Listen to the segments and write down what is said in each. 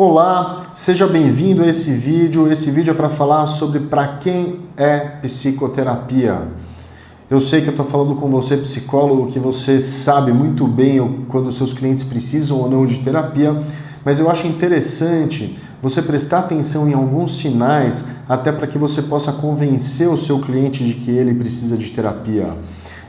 Olá, seja bem-vindo a esse vídeo. Esse vídeo é para falar sobre para quem é psicoterapia. Eu sei que eu estou falando com você, psicólogo, que você sabe muito bem quando os seus clientes precisam ou não de terapia, mas eu acho interessante você prestar atenção em alguns sinais, até para que você possa convencer o seu cliente de que ele precisa de terapia.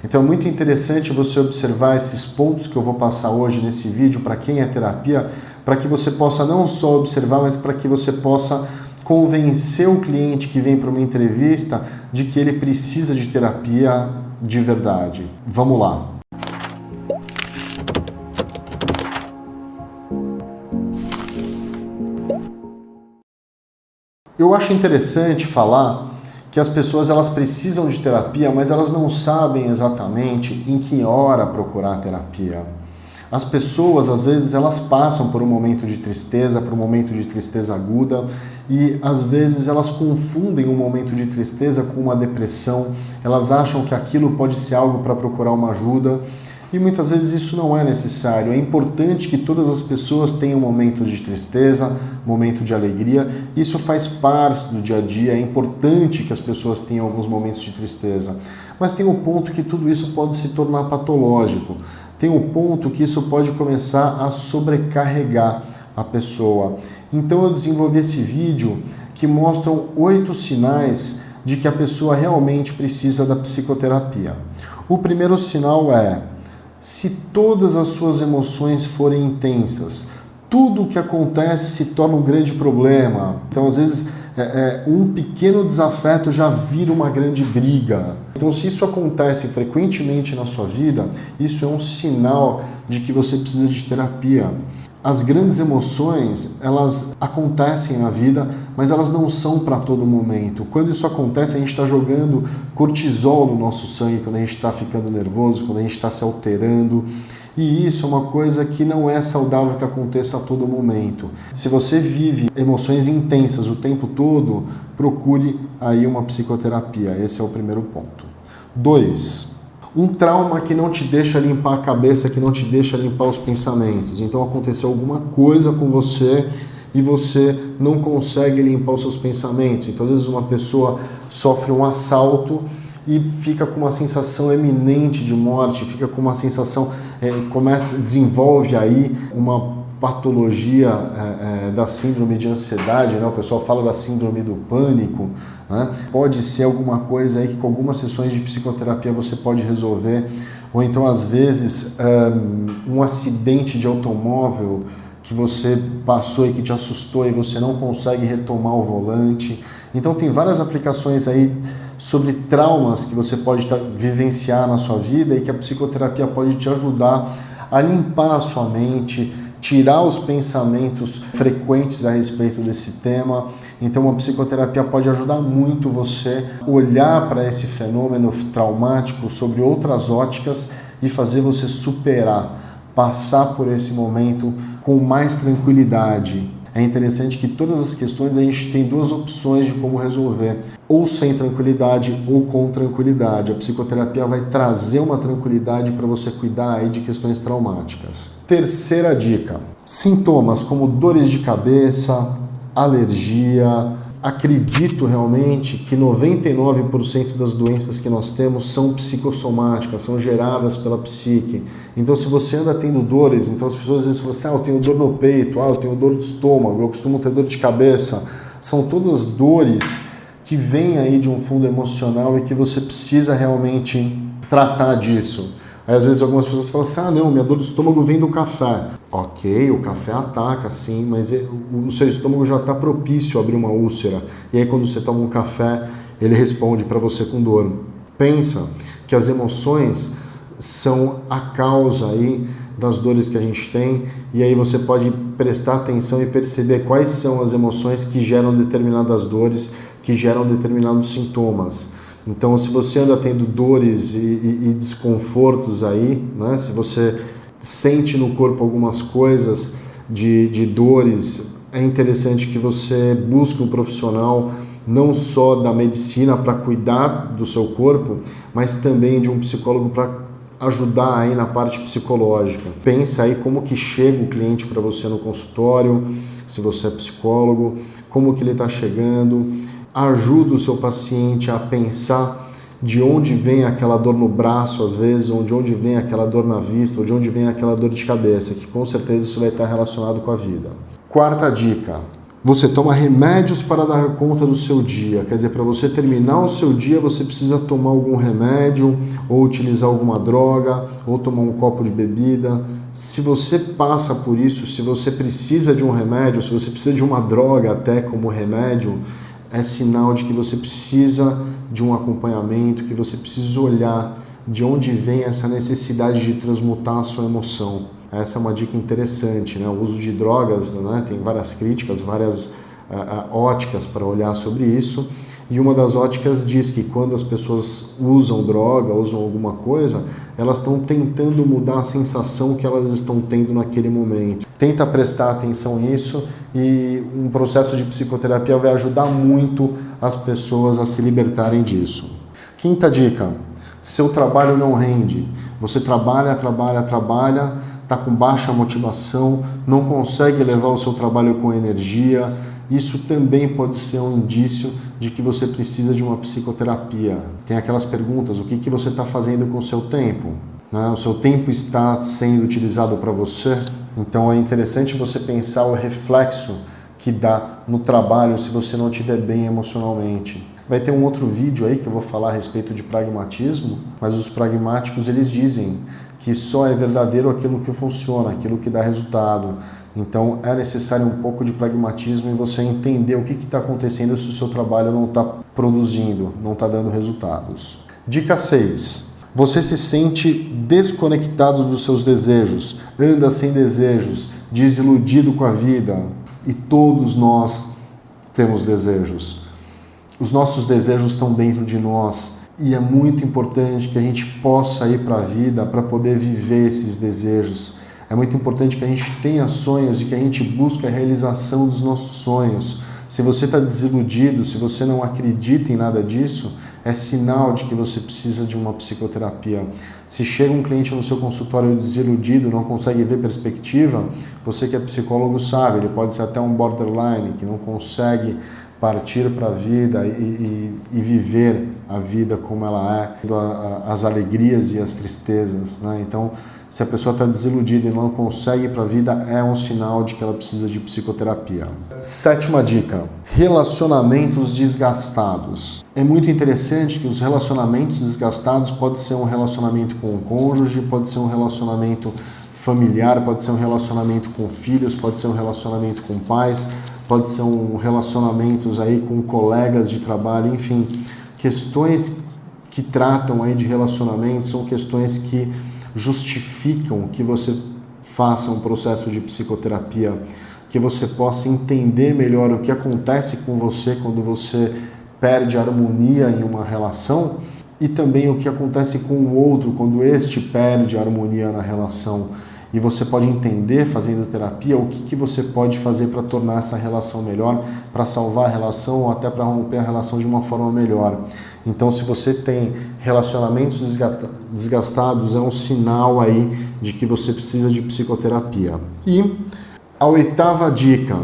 Então é muito interessante você observar esses pontos que eu vou passar hoje nesse vídeo para quem é terapia, para que você possa não só observar, mas para que você possa convencer o cliente que vem para uma entrevista de que ele precisa de terapia de verdade. Vamos lá. Eu acho interessante falar que as pessoas elas precisam de terapia, mas elas não sabem exatamente em que hora procurar terapia. As pessoas, às vezes, elas passam por um momento de tristeza, por um momento de tristeza aguda, e às vezes elas confundem um momento de tristeza com uma depressão, elas acham que aquilo pode ser algo para procurar uma ajuda, e muitas vezes isso não é necessário. É importante que todas as pessoas tenham momentos de tristeza, momento de alegria. Isso faz parte do dia a dia. É importante que as pessoas tenham alguns momentos de tristeza. Mas tem um ponto que tudo isso pode se tornar patológico. Tem um ponto que isso pode começar a sobrecarregar a pessoa. Então eu desenvolvi esse vídeo que mostram 8 sinais de que a pessoa realmente precisa da psicoterapia. O primeiro sinal é: se todas as suas emoções forem intensas, tudo o que acontece se torna um grande problema. Então, às vezes, um pequeno desafeto já vira uma grande briga. Então, se isso acontece frequentemente na sua vida, isso é um sinal de que você precisa de terapia. As grandes emoções, elas acontecem na vida, mas elas não são para todo momento. Quando isso acontece, a gente está jogando cortisol no nosso sangue, quando a gente está ficando nervoso, quando a gente está se alterando. E isso é uma coisa que não é saudável que aconteça a todo momento. Se você vive emoções intensas o tempo todo, procure aí uma psicoterapia. Esse é o primeiro ponto. 2. Um trauma que não te deixa limpar a cabeça, que não te deixa limpar os pensamentos. Então aconteceu alguma coisa com você e você não consegue limpar os seus pensamentos. Então às vezes uma pessoa sofre um assalto e fica com uma sensação eminente de morte, fica com uma sensação, desenvolve aí uma patologia da síndrome de ansiedade, né? O pessoal fala da síndrome do pânico, né? Pode ser alguma coisa aí que com algumas sessões de psicoterapia você pode resolver, ou então às vezes um acidente de automóvel que você passou e que te assustou e você não consegue retomar o volante. Então tem várias aplicações aí sobre traumas que você pode vivenciar na sua vida e que a psicoterapia pode te ajudar a limpar a sua mente, tirar os pensamentos frequentes a respeito desse tema. Então a psicoterapia pode ajudar muito você a olhar para esse fenômeno traumático sobre outras óticas e fazer você superar, passar por esse momento com mais tranquilidade. É interessante que todas as questões a gente tem 2 opções de como resolver, ou sem tranquilidade ou com tranquilidade. A psicoterapia vai trazer uma tranquilidade para você cuidar aí de questões traumáticas. Terceira dica: sintomas como dores de cabeça, alergia. Acredito realmente que 99% das doenças que nós temos são psicossomáticas, são geradas pela psique. Então, se você anda tendo dores, então as pessoas às vezes falam assim: eu tenho dor no peito, eu tenho dor de estômago, eu costumo ter dor de cabeça. São todas dores que vêm aí de um fundo emocional e que você precisa realmente tratar disso. Aí, às vezes, algumas pessoas falam assim: não, minha dor de estômago vem do café. Ok, o café ataca, sim, mas o seu estômago já está propício a abrir uma úlcera. E aí, quando você toma um café, ele responde para você com dor. Pensa que as emoções são a causa aí das dores que a gente tem, e aí você pode prestar atenção e perceber quais são as emoções que geram determinadas dores, que geram determinados sintomas. Então, se você anda tendo dores e desconfortos aí, né? Se você sente no corpo algumas coisas de dores, é interessante que você busque um profissional não só da medicina para cuidar do seu corpo, mas também de um psicólogo para ajudar aí na parte psicológica. Pensa aí como que chega o cliente para você no consultório, se você é psicólogo, como que ele está chegando. Ajuda o seu paciente a pensar de onde vem aquela dor no braço, às vezes, ou de onde vem aquela dor na vista, ou de onde vem aquela dor de cabeça, que com certeza isso vai estar relacionado com a vida. Quarta dica. Você toma remédios para dar conta do seu dia. Quer dizer, para você terminar o seu dia, você precisa tomar algum remédio, ou utilizar alguma droga, ou tomar um copo de bebida. Se você passa por isso, se você precisa de um remédio, se você precisa de uma droga até como remédio, é sinal de que você precisa de um acompanhamento, que você precisa olhar de onde vem essa necessidade de transmutar a sua emoção. Essa é uma dica interessante, né? O uso de drogas, né? Tem várias críticas, várias óticas para olhar sobre isso. E uma das óticas diz que quando as pessoas usam droga, usam alguma coisa, elas estão tentando mudar a sensação que elas estão tendo naquele momento. Tenta prestar atenção nisso e um processo de psicoterapia vai ajudar muito as pessoas a se libertarem disso. Quinta dica, seu trabalho não rende. Você trabalha, está com baixa motivação, não consegue levar o seu trabalho com energia. Isso também pode ser um indício de que você precisa de uma psicoterapia. Tem aquelas perguntas, o que você está fazendo com o seu tempo? O seu tempo está sendo utilizado para você? Então é interessante você pensar o reflexo que dá no trabalho se você não estiver bem emocionalmente. Vai ter um outro vídeo aí que eu vou falar a respeito de pragmatismo, mas os pragmáticos eles dizem que só é verdadeiro aquilo que funciona, aquilo que dá resultado. Então é necessário um pouco de pragmatismo e você entender o que está acontecendo se o seu trabalho não está produzindo, não está dando resultados. Dica 6. Você se sente desconectado dos seus desejos, anda sem desejos, desiludido com a vida. E todos nós temos desejos. Os nossos desejos estão dentro de nós. E é muito importante que a gente possa ir para a vida para poder viver esses desejos. É muito importante que a gente tenha sonhos e que a gente busque a realização dos nossos sonhos. Se você está desiludido, se você não acredita em nada disso, é sinal de que você precisa de uma psicoterapia. Se chega um cliente no seu consultório desiludido, não consegue ver perspectiva, você que é psicólogo sabe, ele pode ser até um borderline, que não consegue partir para a vida e viver a vida como ela é, as alegrias e as tristezas, né? Então, se a pessoa está desiludida e não consegue ir para a vida, é um sinal de que ela precisa de psicoterapia. Sétima dica, relacionamentos desgastados. É muito interessante que os relacionamentos desgastados pode ser um relacionamento com o cônjuge, pode ser um relacionamento familiar, pode ser um relacionamento com filhos, pode ser um relacionamento com pais, pode ser um relacionamentos aí com colegas de trabalho, enfim, questões que tratam aí de relacionamentos são questões que justificam que você faça um processo de psicoterapia, que você possa entender melhor o que acontece com você quando você perde a harmonia em uma relação e também o que acontece com o outro quando este perde a harmonia na relação. E você pode entender, fazendo terapia, o que você pode fazer para tornar essa relação melhor, para salvar a relação ou até para romper a relação de uma forma melhor. Então, se você tem relacionamentos desgastados, é um sinal aí de que você precisa de psicoterapia. E a oitava dica,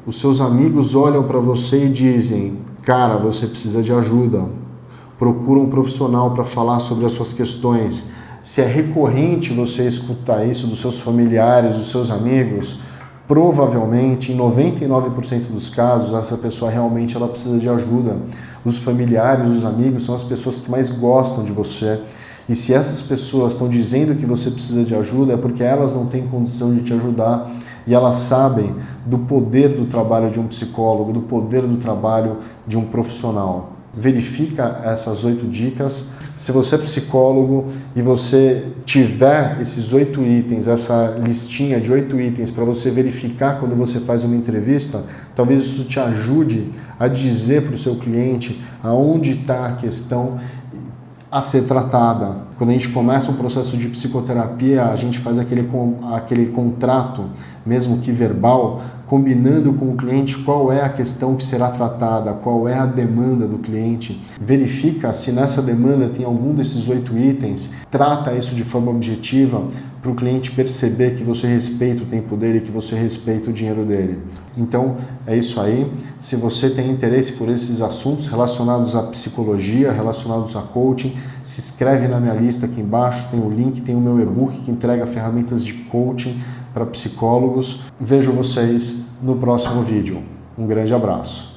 os seus amigos olham para você e dizem, cara, você precisa de ajuda. Procura um profissional para falar sobre as suas questões. Se é recorrente você escutar isso dos seus familiares, dos seus amigos, provavelmente, em 99% dos casos, essa pessoa realmente ela precisa de ajuda. Os familiares, os amigos são as pessoas que mais gostam de você. E se essas pessoas estão dizendo que você precisa de ajuda, é porque elas não têm condição de te ajudar e elas sabem do poder do trabalho de um psicólogo, do poder do trabalho de um profissional. Verifica essas 8 dicas. Se você é psicólogo e você tiver esses 8 itens, essa listinha de 8 itens para você verificar quando você faz uma entrevista, talvez isso te ajude a dizer para o seu cliente aonde está a questão a ser tratada. Quando a gente começa um processo de psicoterapia, a gente faz aquele contrato, mesmo que verbal, combinando com o cliente qual é a questão que será tratada, qual é a demanda do cliente. Verifica se nessa demanda tem algum desses 8 itens, trata isso de forma objetiva para o cliente perceber que você respeita o tempo dele, que você respeita o dinheiro dele. Então, é isso aí. Se você tem interesse por esses assuntos relacionados à psicologia, relacionados a coaching, se inscreve na minha lista aqui embaixo, tem o link, tem o meu e-book que entrega ferramentas de coaching para psicólogos. Vejo vocês no próximo vídeo. Um grande abraço.